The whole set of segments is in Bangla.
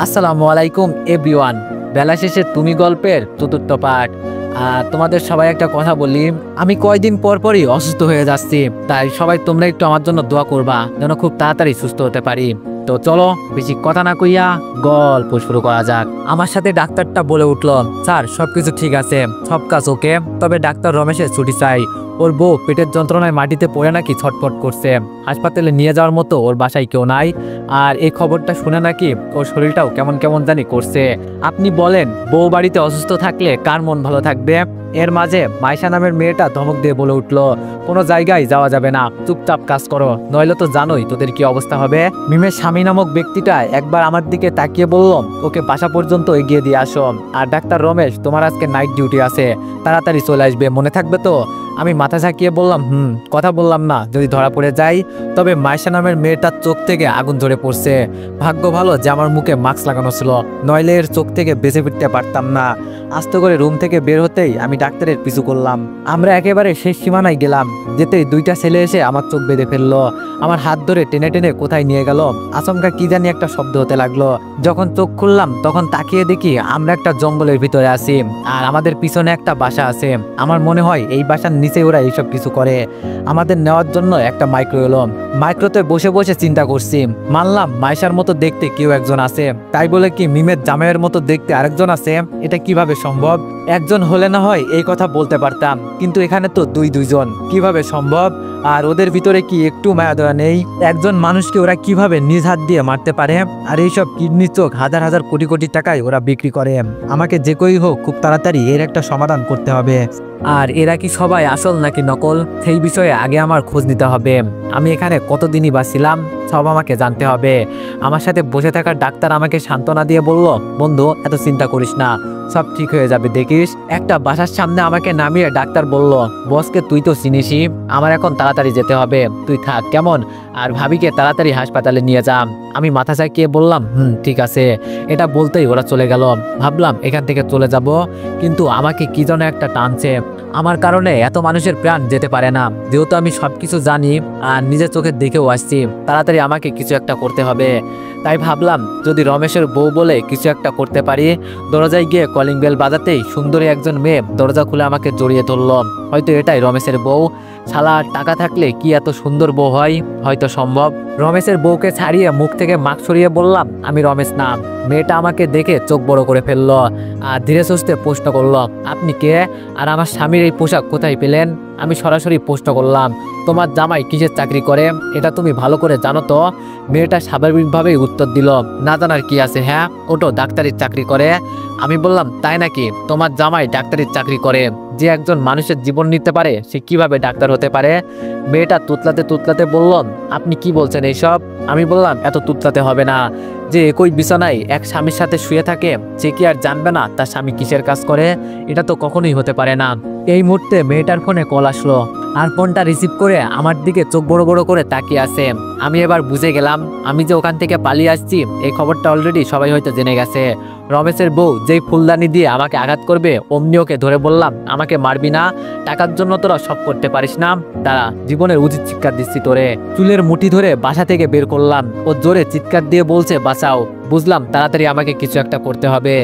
আসসালামু আলাইকুম এভরিওয়ান। বেলা শেষে তুমি গল্পের চতুর্থ পাঠ। তোমাদের সবাই একটা কথা বলি, আমি কয়দিন পর পরই অসুস্থ হয়ে যাচ্ছি, তাই সবাই তোমরা একটু আমার জন্য দোয়া করবা যেন খুব তাড়াতাড়ি সুস্থ হতে পারি। তো চলো বেশি কথা না কইয়া গল্প শুরু করা যাক। আমার সাথে ডাক্তারটা বলে উঠলো, স্যার সবকিছু ঠিক আছে, সব কাজ ওকে, তবে ডাক্তার রমেশের ছুটি চাই। ওর বউ পেটের যন্ত্রণায় মাটিতে পড়ে নাকি ছটফট করছে, হাসপাতালে নিয়ে যাওয়ার মতো ওর বাসায় কেউ নাই। আর এই খবরটা শুনে নাকি ওর শরীরটাও কেমন কেমন জানি করছে। আপনি বলেন, বউ বাড়িতে অসুস্থ থাকলে কার মন ভালো থাকবে? এর মাঝে মাইশা নামের মেয়েটা ধমক দিয়ে বলে উঠলো, কোনো জায়গায় যাওয়া যাবে না, চুপচাপ কাজ করো, নইলে তো জানোই তোদের কি অবস্থা হবে। মিমের স্বামী নামক ব্যক্তিটা একবার আমার দিকে তাকিয়ে বলল, ওকে বাসা পর্যন্ত এগিয়ে দিয়ে আসো। আর ডাক্তার রমেশ, তোমার আজকে নাইট ডিউটি আছে, তাড়াতাড়ি চলে আসবে, মনে থাকবে তো? আমি মাথা ঝাঁকিয়ে বললাম, কথা বললাম না, যদি ধরা পড়ে যাই। তবে মাইশা নামের মেয়েটার চোখ থেকে আগুন ধরে পড়ছে। ভাগ্য ভালো যে আমার মুখে মাস্ক লাগানো ছিল, নইলে এর চোখ থেকে বেঁচে ফিরতে পারতাম না। আস্তে করে রুম থেকে বের হতেই আমি ডাক্তারের পিছু করলাম। আমরা একেবারে শেষ সীমানায় গেলাম। যেতেই দুইটা ছেলে এসে আমার চোখ বেঁধে ফেললো, আমার হাত ধরে টেনে টেনে কোথায় নিয়ে গেল। আচমকা কি জানি একটা শব্দ হতে লাগলো। যখন চোখ খুললাম তখন তাকিয়ে দেখি আমরা একটা জঙ্গলের ভিতরে আছি, আর আমাদের পিছনে একটা বাসা আছে। আমার মনে হয় এই বাসার নিচে ওরা এইসব কিছু করে। আমাদের নেওয়ার জন্য একটা মাইক্রো এলো। মাইক্রোতে বসে বসে চিন্তা করছি, মানলাম মাইশার মতো দেখতে কেউ একজন আছে, তাই বলে কি মিমের জামাইয়ের মতো দেখতে আরেকজন আছে? এটা কিভাবে সম্ভব? একজন হলে না হয় এই কথা বলতে পারতাম, কিন্তু এখানে তো দুইজন, কিভাবে সম্ভব? আর ওদের ভিতরে কি একটু মায়া দয়া নেই? একজন মানুষকে ওরা কিভাবে নিজ হাত দিয়ে মারতে পারে? আর এইসব কিডনি চোখ হাজার হাজার কোটি কোটি টাকায় ওরা বিক্রি করে। আমাকে যে কই হোক খুব তাড়াতাড়ি এর একটা সমাধান করতে হবে। আর এরা কি সবাই আসল নাকি নকল, সেই বিষয়ে আগে আমার খোঁজ নিতে হবে। আমি এখানে কতদিনই বা ছিলাম, সব আমাকে জানতে হবে। আমার সাথে বসে থাকা ডাক্তার আমাকে সান্ত্বনা দিয়ে বলল, বন্ধু এত চিন্তা করিস না, সব ঠিক হয়ে যাবে দেখিস। একটা বাসার সামনে আমাকে নামিয়ে ডাক্তার বলল, বসকে তুই তো চিনিসই, আমার এখন তাড়াতাড়ি যেতে হবে, তুই থাক কেমন, আর ভাবিকে তাড়াতাড়ি হাসপাতালে নিয়ে যাম। আমি মাথা চাকিয়ে বললাম, ঠিক আছে। এটা বলতেই ওরা চলে গেল। ভাবলাম এখান থেকে চলে যাব, কিন্তু আমাকে কি যেন একটা টানছে। আমার কারণে এত মানুষের প্রাণ যেতে পারে না। যেহেতু আমি সবকিছু জানি আর নিজের চোখে দেখেও আসছি, তাড়াতাড়ি আমাকে কিছু একটা করতে হবে। তাই ভাবলাম যদি রমেশের বউ বলে কিছু একটা করতে পারি। দরজায় গিয়ে কলিং বেল বাজাতেই সুন্দরী একজন মেয়ে দরজা খুলে আমাকে জড়িয়ে ধরল। হয়তো এটাই রমেশের বউ। শালা, টাকা থাকলে কি এত সুন্দর বউ হয়? হয়তো সম্ভব। রমেশের বউকে ছাড়িয়ে মুখ থেকে মাস্ক সরিয়ে বললাম, আমি রমেশ না। মেয়েটা আমাকে দেখে চোখ বড় করে ফেললো আর ধীরে সুস্থে প্রশ্ন করলো, আপনি কে? আর আমার স্বামীর এই পোশাক কোথায় পেলেন? আমি সরাসরি প্রশ্ন করলাম, তোমার জামাই কিসের চাকরি করে এটা তুমি ভালো করে জানো তো? মেয়েটা স্বাভাবিকভাবেই উত্তর দিল, না জানার কি আছে, হ্যাঁ ও তো ডাক্তারির চাকরি করে। আমি বললাম, তাই নাকি? তোমার জামাই ডাক্তারির চাকরি করে? যে একজন মানুষের জীবন নিতে পারে সে কিভাবে ডাক্তার হতে পারে? মেয়েটা তুতলাতে তুতলাতে বলল, আপনি কি বলছেন এইসব? আমি বললাম, এত তুতলাতে হবে না। যে একই বিছানায় এক স্বামীর সাথে শুয়ে থাকে, সে কি আর জানবে না তার স্বামী কিসের কাজ করে? এটা তো কখনোই হতে পারে না। এই মুহূর্তে মেয়েটার ফোনে কল আসলো, আর ফোনটা রিসিভ করে আমার দিকে চোখ বড় বড় করে তাকিয়ে আছে। আমি এবার বুঝে গেলাম আমি যে ওখান থেকে পালিয়ে আসছি এই খবরটা অলরেডি সবাই হয়তো জেনে গেছে। রমেশের বউ যেই ফুলদানি দিয়ে আমাকে আঘাত করবে অমনি ওকে ধরে বললাম, আমাকে মারবি না, টাকার জন্য তোরা সব করতে পারিস না, দাঁড়া জীবনের উচিত শিক্ষা দিচ্ছি তোরে। চুলের মুঠি ধরে বাসা থেকে বের করলাম। ও জোরে চিৎকার দিয়ে বলছে, বাঁচাও। বুঝলাম তাড়াতাড়ি আমাকে কিছু একটা করতে হবে।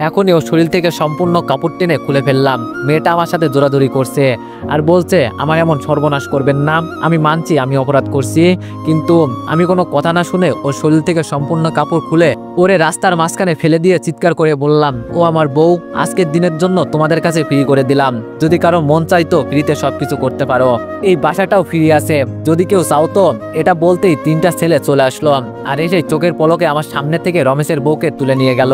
এখনই ও শরীর থেকে সম্পূর্ণ কাপড় টেনে খুলে ফেললাম। মেয়েটা আমার সাথে জোরাজোরি করছে আর বলছে, আমার এমন সর্বনাশ করবেন না। আমি মানছি আমি অপরাধ করছি, কিন্তু আমি কোনো কথা না শুনে ওর শরীর থেকে সম্পূর্ণ কাপড় খুলে ওরে রাস্তার মাঝখানে ফেলে দিয়ে চিৎকার করে বললাম, ও আমার বউ, আজকের দিনের জন্য তোমাদের কাছে ফ্রি করে দিলাম। যদি কারো মন চাইতো ফ্রিতে সবকিছু করতে পারো, এই বাসাটাও ফ্রি আছে, যদি কেউ চাও তো। এটা বলতেই তিনটা ছেলে চলে আসলো আর এসে চোখের পলকে আমার সামনে থেকে রমেশের বউকে তুলে নিয়ে গেল।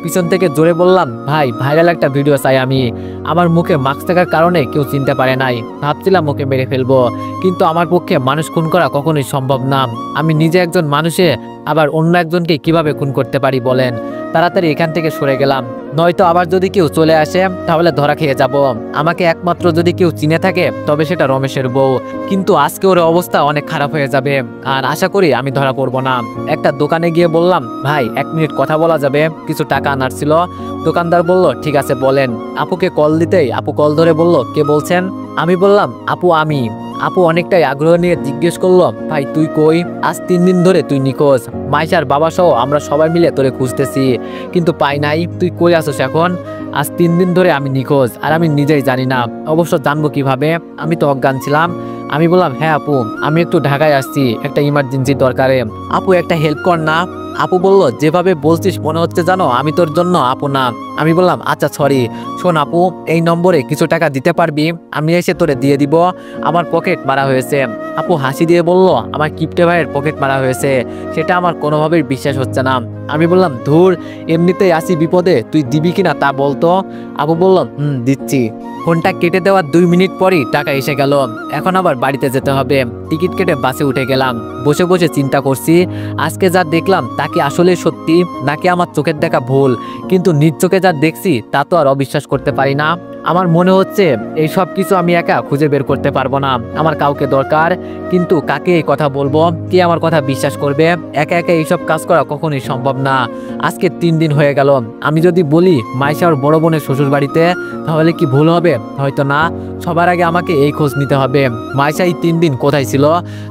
পিছন থেকে জোরে বললাম, ভাই ভাইরাল একটা ভিডিও চাই আমি। আমার মুখে মাস্ক থাকার কারণে কেউ চিনতে পারে নাই, ভাবছিলাম ওকে মেরে ফেলবো, কিন্তু আমার পক্ষে মানুষ খুন করা কখনোই সম্ভব না। আমি নিজে একজন মানুষে আবার অন্য একজনকে কিভাবে খুন করতে পারি বলেন? তাড়াতাড়ি এখান থেকে সরে গেলাম, নয়তো আবার যদি কেউ চলে আসে তাহলে ধরা খেয়ে যাব। আমাকে একমাত্র যদি কেউ চিনে থাকে তবে সেটা রমেশের বউ, কিন্তু আজকে ওর অবস্থা অনেক খারাপ হয়ে যাবে আর আশা করি আমি ধরা পড়বো না। একটা দোকানে গিয়ে বললাম, ভাই 1 মিনিট কথা বলা যাবে, কিছু টাকা আনার ছিল। দোকানদার বলল, ঠিক আছে বলেন। আপুকে কল দিতেই আপু কল ধরে বলল, কে বলছেন? আমি বললাম আপু আমি। আপু অনেকটাই আগ্রহ নিয়ে জিজ্ঞেস করলো, ভাই তুই কই? আজ 3 দিন ধরে তুই নিখোঁজ। মাইশার বাবা সহ আমরা সবাই মিলে তোরে খুঁজতেছি, কিন্তু পাই নাই। তুই কই আসোস এখন? আজ 3 দিন ধরে আমি নিখোঁজ, আর আমি নিজেই জানি না। অবশ্য জানবো কিভাবে? আমি তো অজ্ঞান ছিলাম। আমি বললাম, হ্যাঁ আপু, আমি একটু ঢাকায় আসছি একটা ইমার্জেন্সি দরকারে। আপু একটা হেল্প কর না। আপু বলল, যেভাবে বলছিস মনে হচ্ছে জানো আমি তোর জন্য আপু না। আমি বললাম, আচ্ছা সরি। শোন আপু, এই নম্বরে কিছু টাকা দিতে পারবি? আমি এসে তোরে দিয়ে দিব। আমার পকেট মারা হয়েছে। আপু হাসি দিয়ে বলল, আমার কিপটে ভাইয়ের পকেট মারা হয়েছে, সেটা আমার কোনোভাবেই বিশ্বাস হচ্ছে না। আমি বললাম, ধুর, এমনিতেই আসি বিপদে, তুই দিবি কিনা তা বলতো। আপু বলল, দিচ্ছি। ফোনটা কেটে দেওয়ার 2 মিনিট পরই টাকা এসে গেল। এখন আবার বাড়িতে যেতে হবে। টিকিট কেটে বাসে উঠে গেলাম। বসে বসে চিন্তা করছি, আজকে যা দেখলাম তা কি আসলে সত্যি, নাকি আমার চোখের দেখা ভুল? কিন্তু নিজ চোখে যা দেখছি তা তো আর অবিশ্বাস করতে পারি না। আমার মনে হচ্ছে এই সব কিছু আমি একা খুঁজে বের করতে পারবো না, আমার কাউকে দরকার। কিন্তু কাকে এই কথা বলবো? কে আমার কথা বিশ্বাস করবে? একা একা এইসব কাজ করা কখনোই সম্ভব না। আজকে 3 দিন হয়ে গেল। আমি যদি বলি মাইশা ওর বড় বোনের শ্বশুর বাড়িতে, তাহলে কি ভুল হবে? হয়তো না। সবার আগে আমাকে এই খোঁজ নিতে হবে, মাইশা এই 3 দিন কোথায় ছিল।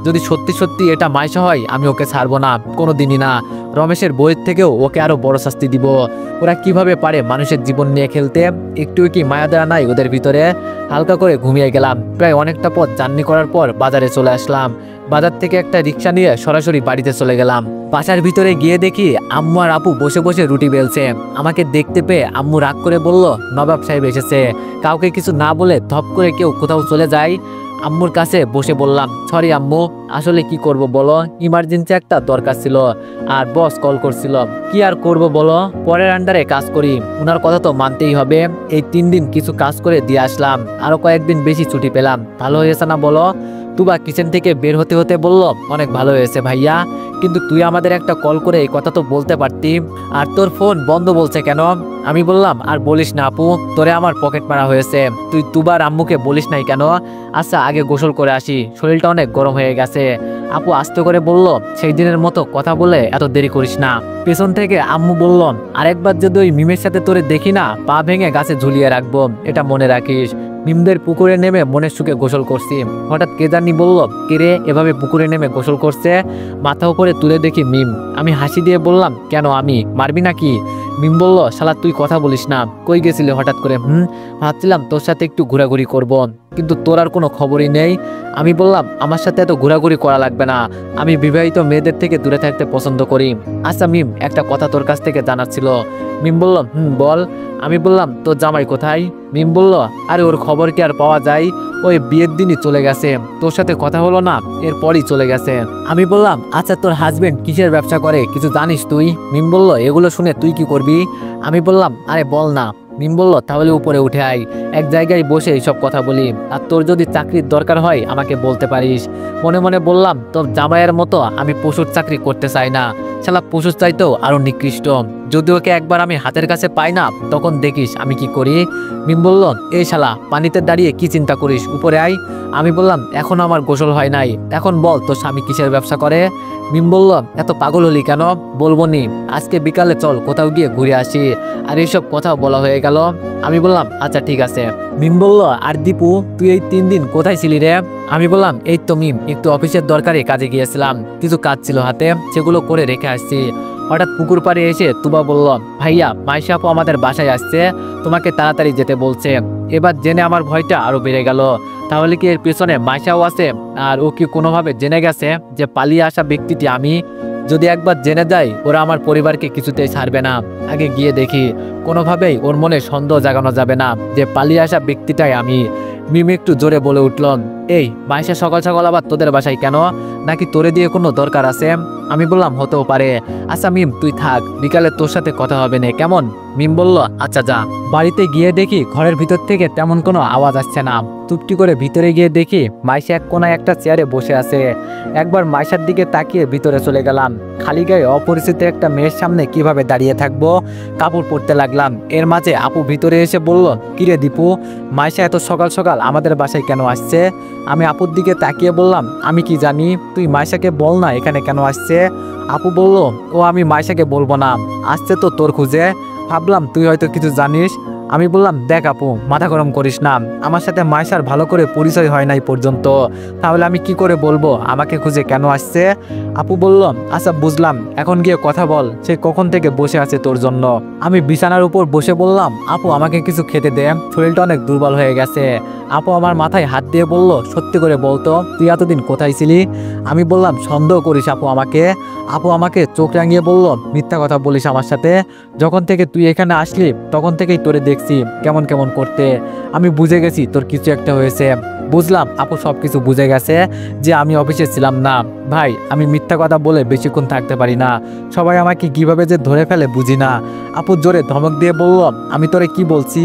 যদি সত্যি সত্যি এটা মাইশা হয়, আমি ওকে ছাড়বো না, কোনোদিনই না। রমেশের বইয়ের থেকেও ওকে আরো বড় শাস্তি দিব। ওরা কিভাবে পারে মানুষের জীবন নিয়ে খেলতে? একটু কি মায়া দেওয়া নাই ওদের ভিতরে? হালকা করে ঘুমিয়ে গেলাম। প্রায় অনেকটা পথ জার্নি করার পর বাজারে চলে আসলাম। বাজার থেকে একটা রিক্সা নিয়ে সরাসরি বাড়িতে চলে গেলাম। বাসার ভিতরে গিয়ে দেখি আম্মু আর আপু বসে বসে রুটি বেলছে। আমাকে দেখতে পেয়ে আম্মু রাগ করে বলল, নবাব সাহেব এসেছে। কাউকে কিছু না বলে ধপ করে কেউ কোথাও চলে যায়। আম্মুর কাছে বসে বললাম, সরি আম্মু, আসলে কি করব বলো, ইমার্জেন্সি একটা দরকার ছিল, আর বস কল করছিল। কি আর করব বলো, পরের আন্ডারে কাজ করি, ওনার কথা তো মানতেই হবে। এই 3 দিন কিছু কাজ করে দিয়ে আসলাম, আরো কয়েকদিন বেশি ছুটি পেলাম। ভালো হয়েছে না বলো? তুবা কিচেন থেকে বের হতে হতে বলল, অনেক ভালো হয়েছে ভাইয়া, কিন্তু তুই আমাদের একটা কল করে এই কথা তো বলতে পারতি। আর তোর ফোন বন্ধ বলছে কেন? আমি বললাম, আর বলিস না আপু, তোরে আমার পকেট মারা হয়েছে, তুই তুবার আম্মুকে বলিস নাই কেন? আচ্ছা আগে গোসল করে আসি, শরীরটা অনেক গরম হয়ে গেছে। আপু আস্তে করে বলল, সেই দিনের মতো কথা বলে এত দেরি করিস না। পেছন থেকে আম্মু বলল, আরেকবার যদি ওই মিমের সাথে তোরে দেখি না, পা ভেঙে গাছে ঝুলিয়ে রাখবো, এটা মনে রাখিস। মিমদের পুকুরে নেমে মনের সুখে গোসল করছি। হঠাৎ কে জানি বলল, কিরে এভাবে পুকুরে নেমে গোসল করছে? মাথা উপরে তুলে দেখি মিম। আমি হাসি দিয়ে বললাম, কেন, আমি মারবি নাকি? মিম বলল, শালা তুই কথা বলিস না, কই গেছিলি হঠাৎ করে? ভাবছিলাম তোর সাথে একটু ঘোরাঘুরি করব, কিন্তু তোর আর কোনো খবরই নেই। আমি বললাম, আমার সাথে এত ঘোরাঘুরি করা লাগবে না, আমি বিবাহিত মেয়েদের থেকে দূরে থাকতে পছন্দ করি। আচ্ছা মিম, একটা কথা তোর কাছ থেকে জানার ছিল। মিম বলল, বল। আমি বললাম, তোর জামাই কোথায়? মিম বলল, আরে ওর খবর কি আর পাওয়া যায়? ওই বিয়ের দিনই চলে গেছে, তোর সাথে কথা হলো না, এরপরই চলে গেছে। আমি বললাম, আচ্ছা তোর হাজবেন্ড কিসের ব্যবসা করে, কিছু জানিস তুই? মিম বলল, এগুলো শুনে তুই কি করবি? আমি বললাম, আরে বল না। মিম বলল, তাহলে উপরে উঠে আয়, এক জায়গায় বসে এইসব কথা বলি, আর তোর যদি চাকরির দরকার হয় আমাকে বলতে পারিস। মনে মনে বললাম, তোর জামাইয়ের মতো আমি পশুর চাকরি করতে চাই না, শালা পশুর চাইতেও আরো নিকৃষ্ট। যদি ওকে একবার আমি হাতের কাছে পাই না, তখন দেখিস আমি কি করি। মিম বলল, এই শালা পানিতে দাঁড়িয়ে কি চিন্তা করিস, উপরে আয়। আমি বললাম, এখন আমার গোসল হয় নাই, এখন বল তোর স্বামী কিসের ব্যবসা করে? মিম বলল, এত পাগল হলি কেন? বলবো নি, আজকে বিকালে চল কোথাও গিয়ে ঘুরে আসি। আর এইসব কথাও বলা হয়ে গেল। আমি বললাম, আচ্ছা ঠিক আছে। মিম বলল, আর দীপু, তুই এই 3 দিন কোথায় ছিলি রে? আমি বললাম, এই তো মিম, একটু অফিসের দরকারে কাজে গিয়েছিলাম, কিছু কাজ ছিল হাতে, সেগুলো করে রেখে আসছি। হঠাৎ পুকুর পাড়ে এসে তুবা বলল, ভাইয়া মাইশা আপু আমাদের বাসায় আসছে, তোমাকে তাড়াতাড়ি যেতে বলছে। এবার জেনে আমার ভয়টা আরো বেড়ে গেল। তাহলে কি এর পেছনে মাইশাও আছে, আর ও কি কোনোভাবে জেনে গেছে যে পালিয়ে আসা ব্যক্তিটি আমি? যদি একবার জেনে যায়, ওরা আমার পরিবারকে কিছুতেই ছাড়বে না। আগে গিয়ে দেখি, কোনোভাবেই ওর মনে সন্দেহ জাগানো যাবে না যে পালিয়ে আসা ব্যক্তিটাই আমি। মিম একটু জোরে বলে উঠল, এই মাইশা সকাল সকাল আবার তোদের বাসায় কেন? নাকি তোরে দিয়ে কোনো দরকার আছে? আমি বললাম, হতেও পারে। আচ্ছা মিম তুই থাক, বিকালে তোর সাথে কথা হবে না, কেমন? মিম বলল, আচ্ছা যা। বাড়িতে গিয়ে দেখি ঘরের ভিতর থেকে তেমন কোনো আওয়াজ আসছে না। চুপটি করে ভিতরে গিয়ে দেখি মাইশা এক কোনায় একটা চেয়ারে বসে আছে। একবার মাইশার দিকে তাকিয়ে ভিতরে চলে গেলাম। খালি গায়ে অপরিচিত একটা মেয়ের সামনে কিভাবে দাঁড়িয়ে থাকবো? কাপড় পরতে লাগলাম। এর মাঝে আপু ভিতরে এসে বলল, কিরে দীপু, মাইশা এত সকাল সকাল আমাদের বাসায় কেন আসছে? আমি আপুর দিকে তাকিয়ে বললাম, আমি কি জানি, তুই মাইশাকে বল না এখানে কেন আসছে। আপু বলল, ও আমি মাইশাকে বলবো না, আসছে তো তোর খুঁজে। ভাবলাম তুই হয়তো কিছু জানিস। আমি বললাম, দেখ আপু, মাথা গরম করিস না, আমার সাথে মাইশার ভালো করে পরিচয় হয় নাই পর্যন্ত, তাহলে আমি কি করে বলবো আমাকে খুঁজে কেন আসছে। আপু বলল, আচ্ছা বুঝলাম, এখন গিয়ে কথা বল, সে কখন থেকে বসে আছে তোর জন্য। আমি বিছানার উপর বসে বললাম, আপু আমাকে কিছু খেতে দে, শরীরটা অনেক দুর্বল হয়ে গেছে। আপু আমার মাথায় হাত দিয়ে বলল, সত্যি করে বলতো তুই এতদিন কোথায় ছিলি। আমি বললাম, সন্দেহ করিস আপু আমাকে। আপু আমাকে চোখ রাঙিয়ে বলল, মিথ্যা কথা বলিস আমার সাথে, যখন থেকে তুই এখানে আসলি তখন থেকেই তোরে দেখছি কেমন কেমন করতে। আমি বুঝে গেছি তোর কিছু একটা হয়েছে। বুঝলাম আপু সবকিছু বুঝে গেছে যে আমি অফিসে ছিলাম না। ভাই আমি মিথ্যা কথা বলে বেশিক্ষণ থাকতে পারি না, সবাই আমাকে কিভাবে যে ধরে ফেলে বুঝি না। আপু জোরে ধমক দিয়ে বলল, আমি তোরে কি বলছি।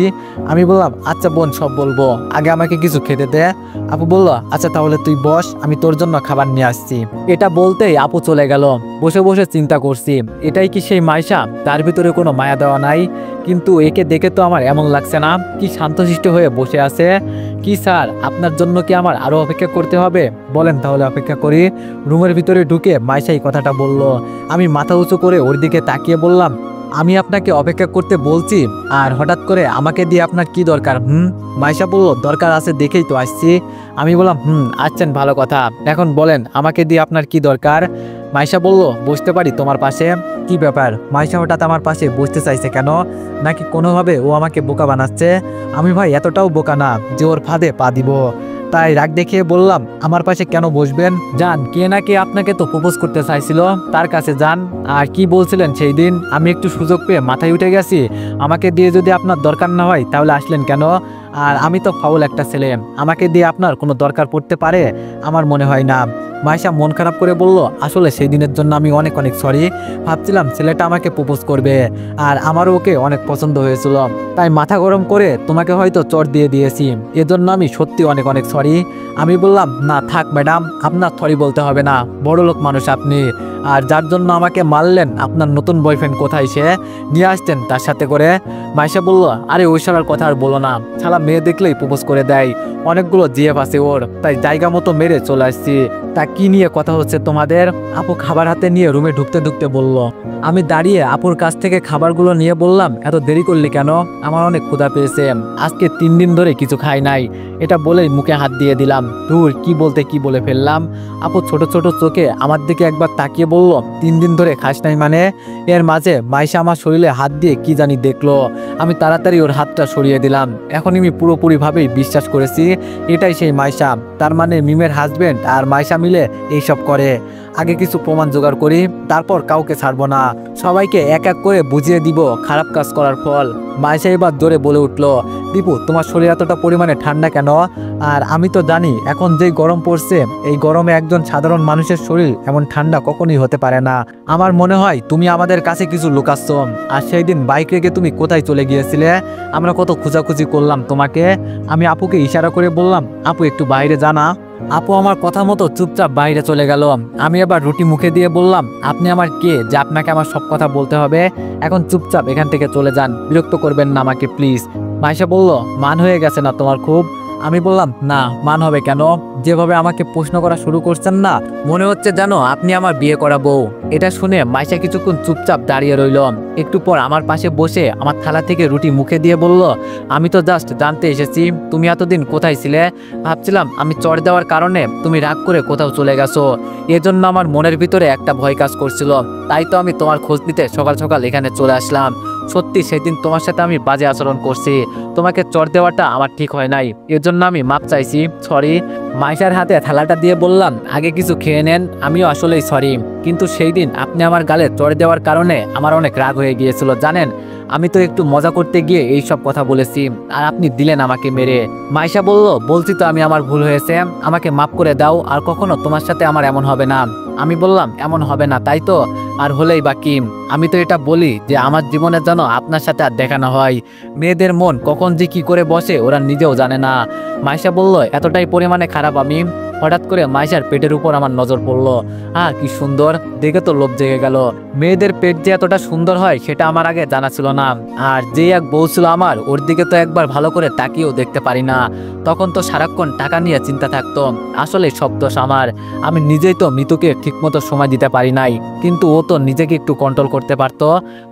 আমি বললাম, আচ্ছা বোন সব বলবো, আগে আমাকে কিছু খেতে দে। আপু বলল, আচ্ছা তাহলে তুই বস, আমি তোর জন্য খাবার নিয়ে আসছি। এটা বলতেই আপু চলে গেল। বসে বসে চিন্তা করছি, এটাই কি সেই মাইশা, তার ভিতরে কোনো মায়া দেওয়া নাই, কিন্তু একে দেখে তো আমার এমন লাগছে না, কি শান্তশিষ্ট হয়ে বসে আছে। কি স্যার, আপনার জন্য কি আমার আরো অপেক্ষা করতে হবে? বলেন তাহলে অপেক্ষা করি। রুমের ভিতরে ঢুকে মাইশা এই কথাটা বলল। আমি মাথা উঁচু করে ওর দিকে তাকিয়ে বললাম, আমি আপনাকে অপেক্ষা করতে বলছি, আর হঠাৎ করে আমাকে দিয়ে আপনার কি দরকার? মাইশা বলল, দরকার আছে দেখেই তো আসছি। আমি বললাম, আসছেন ভালো কথা, এখন বলেন আমাকে দিয়ে আপনার কি দরকার। মাইশা বলল, বসতে পারি তোমার পাশে? কি ব্যাপার, মাইশা হঠাৎ আমার পাশে বসতে চাইছে কেন? নাকি কোনোভাবে ও আমাকে বোকা বানাচ্ছে? আমি ভাই এতটাও বোকা না যে ওর ফাঁদে পা দিব। তাই রাগ দেখিয়ে বললাম, আমার পাশে কেন বসবেন? যান, কে না কে আপনাকে তো প্রপোজ করতে চাইছিল, তার কাছে যান। আর কি বলছিলেন সেই দিন? আমি একটু সুযোগ পেয়ে মাথায় উঠে গেছি, আমাকে দিয়ে যদি আপনার দরকার না হয় তাহলে আসলেন কেন? আর আমি তো ফাউল একটা ছেলে, আমাকে দিয়ে আপনার কোনো দরকার পড়তে পারে? আমার মনে হয় না। মাইশা মন খারাপ করে বলল, আসলে সেই দিনের জন্য আমি অনেক অনেক সরি, ভাবছিলাম ছেলেটা আমাকে প্রপোজ করবে, আর আমারও ওকে অনেক পছন্দ হয়েছিল, তাই মাথা গরম করে তোমাকে হয়তো চট দিয়ে দিয়েছি, এজন্য আমি সত্যি অনেক অনেক সরি। আমি বললাম, না থাক ম্যাডাম, আপনার সরি বলতে হবে না, বড় লোক মানুষ আপনি, আর যার জন্য আমাকে মারলেন আপনার নতুন বয়ফ্রেন্ড কোথায়, সে নিয়ে আসতেন তার সাথে করে। মাইশা বলল, আরে ওই শালার কথা আর বলো না, শালা মেয়ে দেখলেই প্রপোজ করে দেয়, অনেকগুলো জিএফ আছে ওর, তাই জায়গা মতো মেরে চলে আসছি। তা কি নিয়ে কথা হচ্ছে তোমাদের? আপু খাবার হাতে নিয়ে রুমে ঢুকতে ঢুকতে বলল। আমি দাঁড়িয়ে আপুর কাছ থেকে খাবারগুলো নিয়ে বললাম, এত দেরি করলি কেন? আমার অনেক ক্ষুধা পেয়েছে, আজকে 3 দিন ধরে কিছু খাই নাই। এটা বলেই মুখে হাত দিয়ে দিলাম। দূর, কি বলতে কি বলে ফেললাম। আপু ছোট ছোট চোখে আমার দিকে একবার তাকিয়ে বলল, 3 দিন ধরে খাস নাই মানে? এর মাঝে মাইশা আমার শরীরে হাত দিয়ে কি জানি দেখলো, আমি তাড়াতাড়ি ওর হাতটা সরিয়ে দিলাম। এখন আমি পুরোপুরিভাবেই বিশ্বাস করেছি এটাই সেই মাইশা, তার মানে মিমের হাজবেন্ড আর মাইশা মিলে এইসব করে। আগে কিছু প্রমাণ জোগাড় করি, তারপর কাউকে ছাড়বো না, সবাইকে এক এক করে বুঝিয়ে দিব খারাপ কাজ করার ফল। মাইশা এবার জোরে বলে উঠল, দীপু তোমার শরীর এতটা পরিমাণে ঠান্ডা কেন? আর আমি তো জানি এখন যেই গরম পড়ছে, এই গরমে একজন সাধারণ মানুষের শরীর এমন ঠান্ডা কখনোই হতে পারে না। আমার মনে হয় তুমি আমাদের কাছে কিছু লুকাচ্ছ। আর সেই দিন বাইক রেখে তুমি কোথায় চলে গিয়েছিলে? আমরা কত খোঁজাখুঁজি করলাম তোমাকে। আমি আপুকে ইশারা করে বললাম, আপু একটু বাইরে জানা। আপু আমার কথা মতো চুপচাপ বাইরে চলে গেল। আমি আবার রুটি মুখে দিয়ে বললাম, আপনি আমার কে যে আপনাকে আমার সব কথা বলতে হবে? এখন চুপচাপ এখান থেকে চলে যান, বিরক্ত করবেন না আমাকে প্লিজ। মাইশা বলল, মান হয়ে গেছে না তোমার খুব? আমি বললাম, না মান হবে কেন? যেভাবে আমাকে প্রশ্ন করা শুরু করছেন না, মনে হচ্ছে জানো আপনি আমার বিয়ে করা বউ। এটা শুনে মাইশা কিছুক্ষণ চুপচাপ দাঁড়িয়ে রইল। একটু পর আমার পাশে বসে আমার থালা থেকে রুটি মুখে দিয়ে বলল, আমি তো জাস্ট জানতে এসেছি তুমি এতদিন কোথায় ছিলে। ভাবছিলাম আমি চড় দেওয়ার কারণে তুমি রাগ করে কোথাও চলে গেছো, এজন্য আমার মনের ভিতরে একটা ভয় কাজ করছিল, তাই তো আমি তোমার খোঁজ নিতে সকাল সকাল এখানে চলে আসলাম। সত্যি সেদিন তোমার সাথে আমি বাজে আচরণ করছি, তোমাকে চড় দেওয়াটা আমার ঠিক হয় নাই, এর জন্য আমি মাপ চাইছি, সরি। মাইশার হাতে থালাটা দিয়ে বললাম, আগে কিছু খেয়ে নেন, আমিও আসলেই সরি, কিন্তু সেই দিন আপনি আমার গালে চড় দেওয়ার কারণে আমার অনেক রাগ হয়ে গিয়েছিল জানেন। আমি তো একটু মজা করতে গিয়ে এই সব কথা বলেছি, আর আপনি দিলেন আমাকে মেরে। মাইশা বলল, বলছি তো আমি আমার ভুল হয়েছে, আমাকে মাফ করে দাও, আর কখনো তোমার সাথে আমার এমন হবে না। আমি বললাম, এমন হবে না তাই তো? আর হলেই বা কি? আমি তো এটা বলি যে আমার জীবনের যেন আপনার সাথে আর দেখা না হয়। মেয়েদের মন কখন যে কি করে বসে ওরা নিজেও জানে না। মাইশা বলল, এতটাই পরিমাণে খারাপ আমি? হঠাৎ করে মাইশার পেটের উপর আমার নজর পড়লো। কি সুন্দর, দেখে তো লোভ জেগে গেল। মেয়েদের পেট যে এতটা সুন্দর হয় সেটা আমার আগে জানা ছিল না। আর যে এক বউ ছিল আমার, ওর দিকে তো একবার ভালো করে তাকিয়েও দেখতে পারি না। তখন তো সারাক্ষণ টাকা নিয়ে চিন্তা থাকতো। আসলে সব দোষ আমার। আমি নিজেই তো মিতুকে ঠিকমতো সময় দিতে পারি নাই, কিন্তু ও তো নিজেকে একটু কন্ট্রোল করতে পারতো।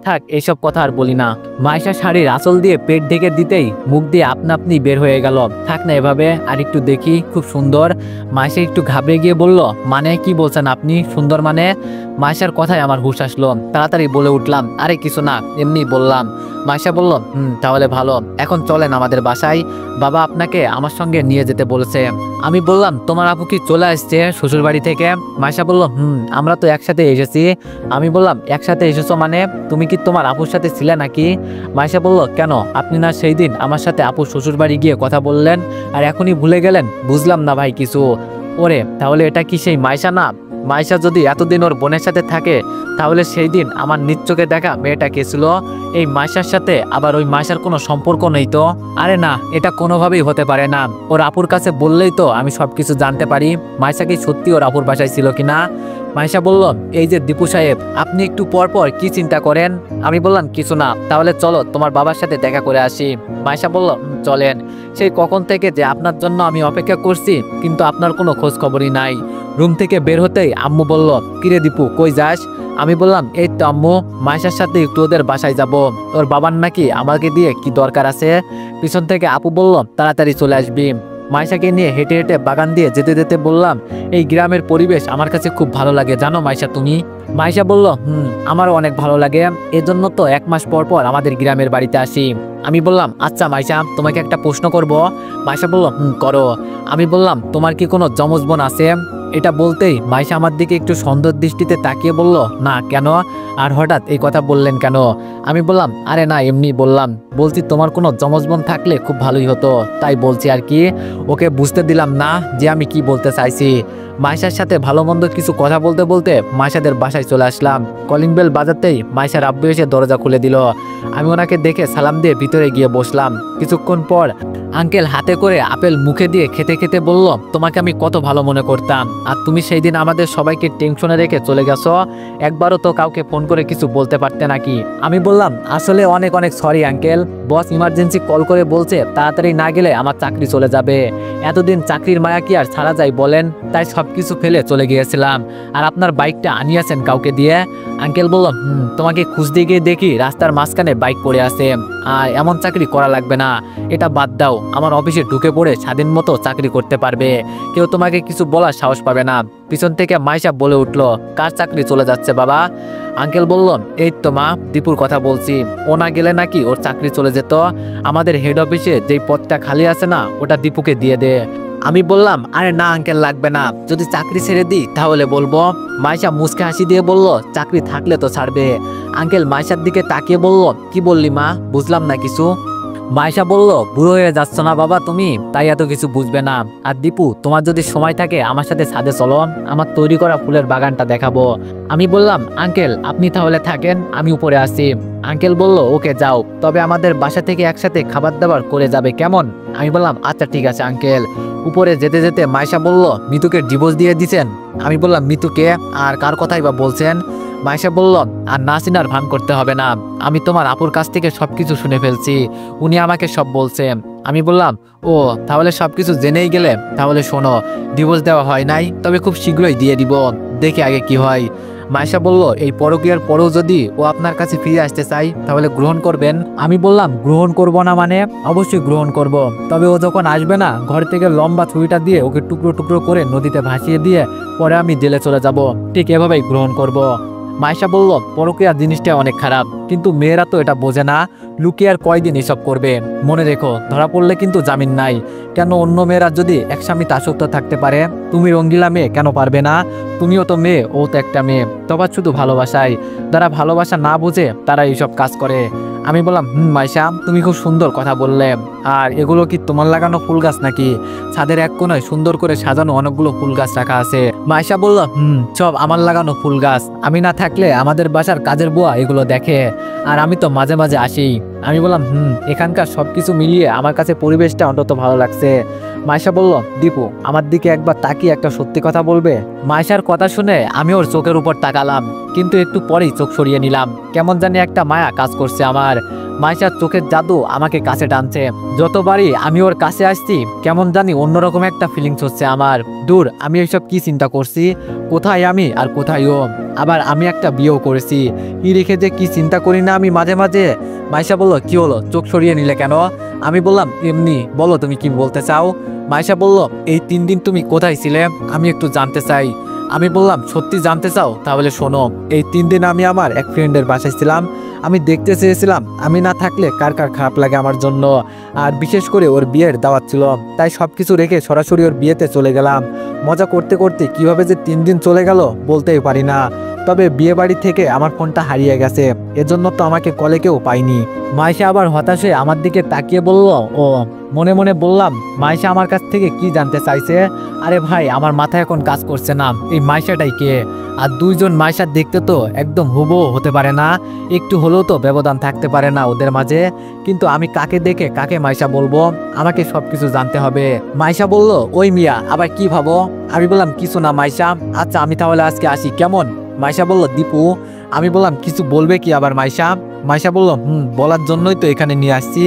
থাক, এইসব কথা আর বলি না। মাইশা শাড়ির আঁচল দিয়ে পেট ঢেকে দিতেই মুখ দিয়ে আপনা আপনি বের হয়ে গেল। থাক না এভাবে, আর একটু দেখি, খুব সুন্দর। মাইশা একটু ঘাবড়ে গিয়ে বলল, মানে কি বলছেন আপনি, সুন্দর মানে? মাইশার কথায় আমার হুঁশ আসলো। তাড়াতাড়ি বলে উঠলাম, আরে কিছু না, এমনি বললাম। মাইশা বলল, তাহলে ভালো, এখন চলেন আমাদের বাসায়, বাবা আপনাকে আমার সঙ্গে নিয়ে যেতে বলেছে। আমি বললাম, তোমার আপু কি চলে আসছে শ্বশুর বাড়ি থেকে? মাইশা বলল, আমরা তো একসাথে এসেছি। আমি বললাম, একসাথে এসেছো মানে? তুমি কি তোমার আপুর সাথে ছিলে নাকি? মাইশা বলল, কেন, আপনি না সেই দিন আমার সাথে আপুর শ্বশুর বাড়ি গিয়ে কথা বললেন, আর এখনই ভুলে গেলেন? বুঝলাম না ভাই কিছু। ওরে, তাহলে এটা কি সেই মাইশা না? মাইশা যদি এতদিন ওর বোনের সাথে থাকে, তাহলে সেই দিন আমার নিজ চোখে দেখা মেয়েটা কে ছিল? এই মাইশার সাথে আবার ওই মাইশার কোনো সম্পর্ক নেই তো? আরে না, এটা কোনোভাবেই হতে পারে না। ওর আপুর কাছে বললেই তো আমি সবকিছু জানতে পারি। মাইশা কি সত্যি ওর আপুর বাসায় ছিল কিনা? মাইশা বলল, এই যে দীপু সাহেব, আপনি একটু পর পর কি চিন্তা করেন? আমি বললাম, কিছু না, তাহলে চলো তোমার বাবার সাথে দেখা করে আসি। মাইশা বলল, চলেন। সেই কখন থেকে যে আপনার জন্য আমি অপেক্ষা করছি, কিন্তু আপনার কোনো খোঁজ খবরই নাই। রুম থেকে বের হতেই আম্মু বলল, কিরে দীপু, কই যাস? আমি বললাম, এই তো আম্মু, মাইশার সাথে একটু ওদের বাসায় যাব, ওর বাবার নাকি আমাকে দিয়ে কি দরকার আছে। পিছন থেকে আপু বলল, তাড়াতাড়ি চলে আসবি। মাইশাকে নিয়ে হেঁটে হেঁটে বাগান দিয়ে যেতে যেতে বললাম, এই গ্রামের পরিবেশ আমার কাছে খুব ভালো লাগে, জানো মাইশা তুমি? মাইশা বলল, আমারও অনেক ভালো লাগে, এজন্য তো 1 মাস পর পর আমাদের গ্রামের বাড়িতে আসি। আমি বললাম, আচ্ছা মাইশা, তোমাকে একটা প্রশ্ন করব। মাইশা বলল, করো। আমি বললাম, তোমার কি কোনো যমজ বোন আছে? এটা বলতেই মাইশা আমার দিকে একটু সন্দেহ দৃষ্টিতে তাকিয়ে বলল, না, কেন? আর হঠাৎ এই কথা বললেন কেন? আমি বললাম, আরে না, এমনি বললাম। বলছি, তোমার কোনো যমজ বোন থাকলে খুব ভালোই হতো, তাই বলছি আর কি। ওকে বুঝতে দিলাম না যে আমি কি বলতে চাইছি। মাইশার সাথে ভালো মন্দ কিছু কথা বলতে বলতে মাইশাদের বাসায় চলে আসলাম। কলিং বেল বাজাতেই মাইশার আব্বু এসে দরজা খুলে দিল। আমি ওনাকে দেখে সালাম দিয়ে ভিতরে গিয়ে বসলাম। কিছুক্ষণ পর আঙ্কেল হাতে করে আপেল মুখে দিয়ে খেতে খেতে বলল, তোমাকে আমি কত ভালো মনে করতাম, আর তুমি সেই দিন আমাদের সবাইকে টেনশনে রেখে চলে গেছো। একবারও তো কাউকে ফোন করে কিছু বলতে পারতে নাকি? আমি বললাম, আসলে অনেক অনেক সরি আঙ্কেল, বস ইমার্জেন্সি কল করে বলছে তাড়াতাড়ি না গেলে আমার চাকরি চলে যাবে। এতদিন চাকরির মায়া কি আর ছাড়া যায় বলেন, তাই সবকিছু ফেলে চলে গিয়েছিলাম। আর আপনার বাইকটা আনিয়েছেন কাউকে দিয়ে? আঙ্কেল বলল, তোমাকে খুঁজতে গিয়ে দেখি রাস্তার মাঝখানে বাইক পড়ে আছে। আর এমন চাকরি করা লাগবে না, এটা বাদ দাও, আমার অফিসে ঢুকে পড়ে স্বাধীন মতো চাকরি করতে পারবে, কেউ তোমাকে কিছু বলার সাহস পাবে না। পিছন থেকে মাইশা বলে উঠল, কার চাকরি চলে যাচ্ছে বাবা? আঙ্কেল বলল, এই তো মা, দীপুর কথা বলছি, ও না গেলে নাকি ওর চাকরি চলে যেত। আমাদের হেড অফিসে যেই পদটা খালি আছে না, ওটা দীপুকে দিয়ে দে। আমি বললাম, আরে না আঙ্কেল, লাগবে না, যদি চাকরি ছেড়ে দিই তাহলে বলবো। মাইশা মুচকে হাসি দিয়ে বলল, চাকরি থাকলে তো ছাড়বে। আঙ্কেল মাইশার দিকে তাকিয়ে বলল, কি বললি মা, বুঝলাম না কিছু। মাইশা বলল, বুড়ো হয়ে যাচ্ছ না বাবা তুমি, তাই এত কিছু বুঝবে না। আর দীপু, তোমার যদি সময় থাকে আমার সাথে ছাদে চলো, আমার তৈরি করা ফুলের বাগানটা দেখাবো। আমি বললাম, আঙ্কেল আপনি তাহলে থাকেন, আমি উপরে আসি। আঙ্কেল বলল, ওকে যাও, তবে আমাদের বাসা থেকে একসাথে খাবার দাবার করে যাবে, কেমন? আমি বললাম, আচ্ছা ঠিক আছে আঙ্কেল। উপরে যেতে যেতে মাইশা বলল, মিতুকে ডিভোর্স দিয়ে দিছেন? আমি বললাম, মিতুকে? আর কার কথাই বা বলছেন? মাইশা বলল, আর না চিনার ভান করতে হবে না, আমি তোমার আপুর কাছ থেকে সবকিছু শুনে ফেলছি, উনি আমাকে সব বলছে। আমি বললাম, ও তাহলে সবকিছু জেনেই গেলে, তাহলে শোনো, ডিভোর্স দেওয়া হয় নাই, তবে খুব শীঘ্রই দিয়ে দিব, দেখি আগে কি হয়। মাইশা বলল, এই পরকীয়ার পরেও যদি ও আপনার কাছে ফিরে আসতে চাই তাহলে গ্রহণ করবেন? আমি বললাম, গ্রহণ করব না মানে? অবশ্যই গ্রহণ করব, তবে ও যখন আসবে না, ঘর থেকে লম্বা ছুরিটা দিয়ে ওকে টুকরো টুকরো করে নদীতে ভাসিয়ে দিয়ে পরে আমি জেলে চলে যাব, ঠিক এভাবেই গ্রহণ করব। মাইশা বলল, পরকীয়া জিনিসটা অনেক খারাপ, কিন্তু মেয়েরা তো এটা বোঝে না, লুকিয়ে আর কয়দিন এসব করবে। মনে রেখো, ধরা পড়লে কিন্তু জামিন নাই। কেন অন্য মেয়েরা যদি এক স্বামীতে আসক্ত থাকতে পারে, তুমি রঙ্গিলা মেয়ে কেন পারবে না? তুমিও তো মেয়ে, ও তো একটা মেয়ে, তফাৎ শুধু ভালোবাসায়। যারা ভালোবাসা না বুঝে তারা এইসব কাজ করে। আমি বললাম, মাইশা, তুমি খুব সুন্দর কথা বললে। আর এগুলো কি তোমার লাগানো ফুল গাছ নাকি? ছাদের এক কোণায় সুন্দর করে সাজানো অনেকগুলো ফুল গাছ রাখা আছে। মাইশা বলল, সব আমার লাগানো ফুল গাছ, আমি না থাকলে আমাদের বাসার কাজের বুয়া এগুলো দেখে, আর আমি তো মাঝে মাঝে আসি। আমি বললাম এখানকার সবকিছু মিলিয়ে আমার কাছে পরিবেশটা অন্তত ভালো লাগছে। মাইশা বলল, দীপু আমার দিকে একবার তাকিয়ে একটা সত্যি কথা বলবে? মাইশার কথা শুনে আমি ওর চোখের উপর তাকালাম, কিন্তু একটু পরেই চোখ সরিয়ে নিলাম। কেমন জানি একটা মায়া কাজ করছে আমার। মাইশার চোখের জাদু আমাকে কাছে টানছে। যতবারই আমি ওর কাছে আসছি কেমন জানি অন্যরকম একটা ফিলিংস হচ্ছে আমার। দূর, আমি এইসব কি চিন্তা করছি, কোথায় আমি আর কোথায় ও। আবার আমি একটা বিয়েও করেছি, কি রেখে যে কি চিন্তা করি না আমি মাঝে মাঝে। মাইশা বলল, কি হলো, চোখ সরিয়ে নিলে কেন? আমি বললাম, এমনি। বলো তুমি কি বলতে চাও? মাইশা বলল, এই 3 দিন তুমি কোথায় ছিলে আমি একটু জানতে চাই। আমি বললাম, সত্যি জানতে চাও? তাহলে শোনো। এই 3 দিন আমি আমার এক ফ্রেন্ডের বাসায় ছিলাম। আমি দেখতে চেয়েছিলাম আমি না থাকলে কার কার খারাপ লাগে আমার জন্য। আর বিশেষ করে ওর বিয়ের দাওয়াত ছিল, তাই সবকিছু রেখে সরাসরি ওর বিয়েতে চলে গেলাম। মজা করতে করতে কিভাবে যে 3 দিন চলে গেল বলতেই পারি না। তবে বিয়ে বাড়ি থেকে আমার ফোনটা হারিয়ে গেছে, এজন্য তো আমাকে কলে কেউ পাইনি। মাইশা আবার হতাশ হয়ে আমার দিকে তাকিয়ে বলল, ও। মনে মনে বললাম, মাইশা আমার কাছ থেকে কি জানতে চাইছে? আরে ভাই, আমার মাথায় এখন কাজ করছে না, এই মাইশাটাই কে? আর 2 জন মাইশা দেখতে তো একদম হুবহু হতে পারে না, একটু হলেও তো ব্যবধান থাকতে পারে না ওদের মাঝে। কিন্তু আমি কাকে দেখে কাকে মাইশা বলবো? আমাকে সবকিছু জানতে হবে। মাইশা বলল, ওই মিয়া আবার কি ভাবো? আমি বললাম, কিছু না মাইশা। আচ্ছা আমি তাহলে আজকে আসি, কেমন? মাইশা বলল, দীপু। আমি বললাম, কিছু বলবে কি আবার মাইশা? মাইশা বলল, বলার জন্যই তো এখানে নিয়ে আসছি।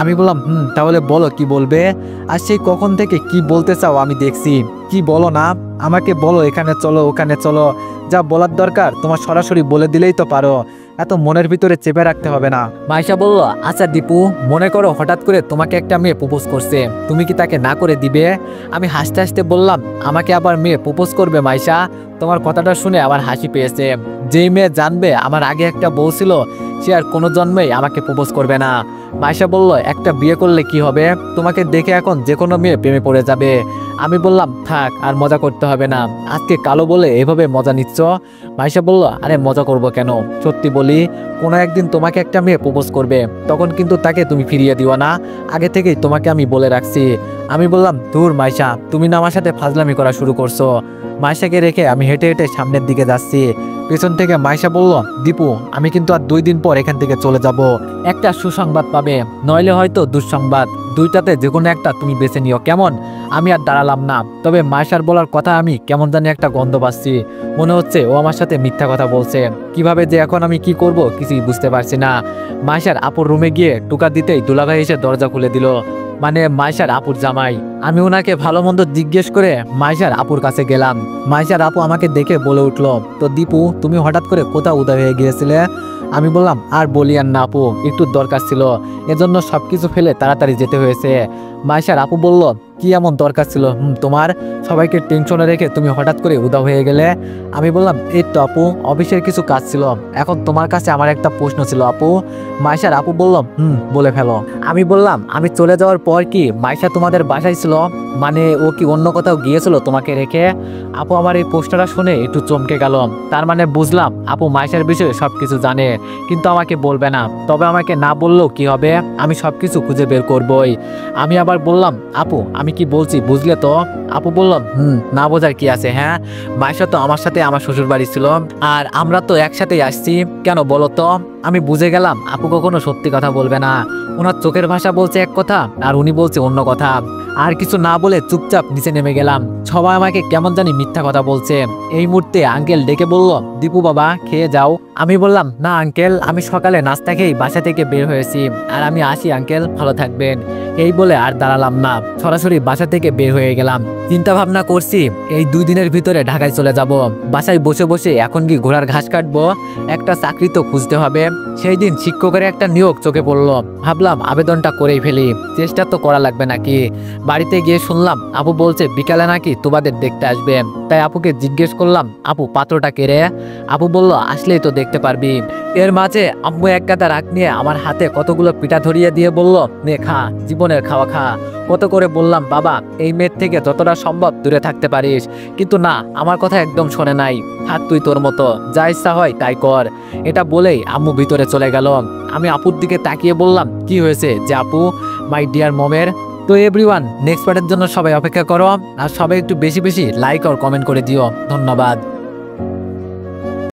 আমি বললাম, তাহলে বলো কি বলবে? আর সেই কখন থেকে কি বলতে চাও আমি দেখছি, কি বলো না আমাকে বলো। এখানে চলো, ওখানে চলো, যা বলার দরকার তোমার সরাসরি বলে দিলেই তো পারো, এত মনের ভিতরে চেপে রাখতে হবে না। মাইশা বলল, আচ্ছা দীপু, মনে করো হঠাৎ করে তোমাকে একটা মেয়ে প্রপোজ করছে, তুমি কি তাকে না করে দিবে? আমি হাসতে হাসতে বললাম, আমাকে আবার মেয়ে প্রপোজ করবে মাইশা? তোমার কথাটা শুনে আমার হাসি পেয়েছে। যেই মেয়ে জানবে আমার আগে একটা বউ ছিল, সে আর কোনো জন্মেই আমাকে প্রপোজ করবে না। মাইশা বলল, একটা বিয়ে করলে কি হবে? তোমাকে দেখে এখন যে কোনো মেয়ে প্রেমে পড়ে যাবে। আমি বললাম, থাক, আর মজা করতে হবে না, আজকে কালো বলে এভাবে মজা নিচ্ছ। মাইশা বলল, আরে মজা করব কেন, সত্যি বলি, কোনো একদিন তোমাকে একটা মেয়ে প্রপোজ করবে, তখন কিন্তু তাকে তুমি ফিরিয়ে দিও না, আগে থেকেই তোমাকে আমি বলে রাখছি। আমি বললাম, দূর মাইশা, তুমি না আমার সাথে ফাজলামি করা শুরু করছো। মাইশাকে রেখে আমি হেঁটে হেঁটে সামনের দিকে যাচ্ছি। পেছন থেকে মাইশা বলল, দীপু আমি কিন্তু আর 2 দিন পর এখান থেকে চলে যাব। একটা সুসংবাদ পাবে, নইলে হয়তো দুঃসংবাদ, দুইটাতে যে কোনো একটা তুমি বেছে নিও, কেমন? আমি আর দাঁড়ালাম না। তবে মাইশার বলার কথা আমি কেমন জানি একটা গন্ধ পাচ্ছি, মনে হচ্ছে ও আমার সাথে মিথ্যা কথা বলছে। কিভাবে যে এখন আমি কি করব কিছুই বুঝতে পারছি না। মাইশার আপুর রুমে গিয়ে টুকা দিতেই দুলাভাই এসে দরজা খুলে দিল, মানে মাইশার আপুর জামাই। আমি ওনাকে ভালো মন্দ জিজ্ঞেস করে মাইশার আপুর কাছে গেলাম। মাইশার আপু আমাকে দেখে বলে উঠলো, তো দীপু তুমি হঠাৎ করে কোথাও উদয় হয়ে গিয়েছিলে? আমি বললাম, আর বলিয়ান না আপু, একটু দরকার ছিল, এজন্য সবকিছু ফেলে তাড়াতাড়ি যেতে হয়েছে। মাইশার আপু বলল, কি এমন দরকার ছিল তোমার? সবাইকে টেনশনে রেখে তুমি হঠাৎ করে উদা হয়ে গেলে। আমি বললাম, এই তো আপু, অফিসের কিছু কাজ ছিল। এখন তোমার কাছে আমার একটা প্রশ্ন ছিল আপু। মাইশার আপু বলল, বলে ফেলো। আমি বললাম, আমি চলে যাওয়ার পর কি মাইশা তোমাদের বাসায় ছিল? মানে ও কি অন্য কোথাও গিয়েছিল তোমাকে রেখে? আপু আমার এই প্রশ্নটা শুনে একটু চমকে গেল। তার মানে বুঝলাম আপু মাইশার বিষয়ে সবকিছু জানে, কিন্তু আমাকে বলবে না। তবে আমাকে না বললেও কি হবে, আমি সবকিছু খুঁজে বের করবই। আমি আবার বললাম, আপু আমি কি বলছি বুঝলে তো? আপু বলল, না বোঝার কি আছে, হ্যাঁ মাইশা তো আমার সাথে আমার শ্বশুর বাড়ি ছিল, আর আমরা তো একসাথেই আসছি, কেন বলো তো? আমি বুঝে গেলাম আপু কখনো সত্যি কথা বলবে না। ওনার চোখের ভাষা বলছে এক কথা, আর উনি বলছে অন্য কথা। আর কিছু না বলে চুপচাপ নিচে নেমে গেলাম। সবাই আমাকে কেমন জানি মিথ্যা কথা বলছে। এই মুহূর্তে আঙ্কেল ডেকে বলল, দীপু বাবা খেয়ে যাও। আমি বললাম, না আঙ্কেল, আমি সকালে নাস্তা খেয়েই বাসা থেকে বের হয়েছি, আর আমি আসি আঙ্কেল, ভালো থাকবেন। এই বলে আর দাঁড়ালাম না, সরাসরি বাসা থেকে বের হয়ে গেলাম। চিন্তা ভাবনা করছি এই 2 দিনের ভিতরে ঢাকায় চলে যাব। বাসায় বসে বসে এখন কি ঘোড়ার ঘাস কাটবো? একটা চাকরি তো খুঁজতে হবে। সেই দিন শিক্ষকের একটা নিয়োগ চোখে পড়লো, ভাবলাম আবেদনটা করেই ফেলি, চেষ্টা তো করা লাগবে নাকি। বাড়িতে গিয়ে শুনলাম আপু বলছে বিকালে নাকি তোমাদের দেখতে আসবে। তাই আপুকে জিজ্ঞেস করলাম, আপু পাত্রটা কে রে? আপু বলল, আসলেই তো দেখতে পারবি। এর মাঝে আম্মু এক গাদা রাগ নিয়ে আমার হাতে কতগুলো পিঠা ধরিয়ে দিয়ে বলল, নে খা, জীবনের খাওয়া খা। কত করে বললাম, বাবা এই মেয়ের থেকে যতটা সম্ভব দূরে থাকতে পারিস, কিন্তু না, আমার কথা একদম শোনে নাই। থাক তুই তোর মতো, যা ইচ্ছা হয় তাই কর। এটা বলেই আম্মু ভিতরে চলে গেল। আমি আপুর দিকে তাকিয়ে বললাম, কি হয়েছে যে আপু, মাই ডিয়ার মমের? তো এভরিওয়ান, নেক্সট পার্টের জন্য সবাই অপেক্ষা করো, আর সবাই একটু বেশি বেশি লাইক আর কমেন্ট করে দিও। ধন্যবাদ।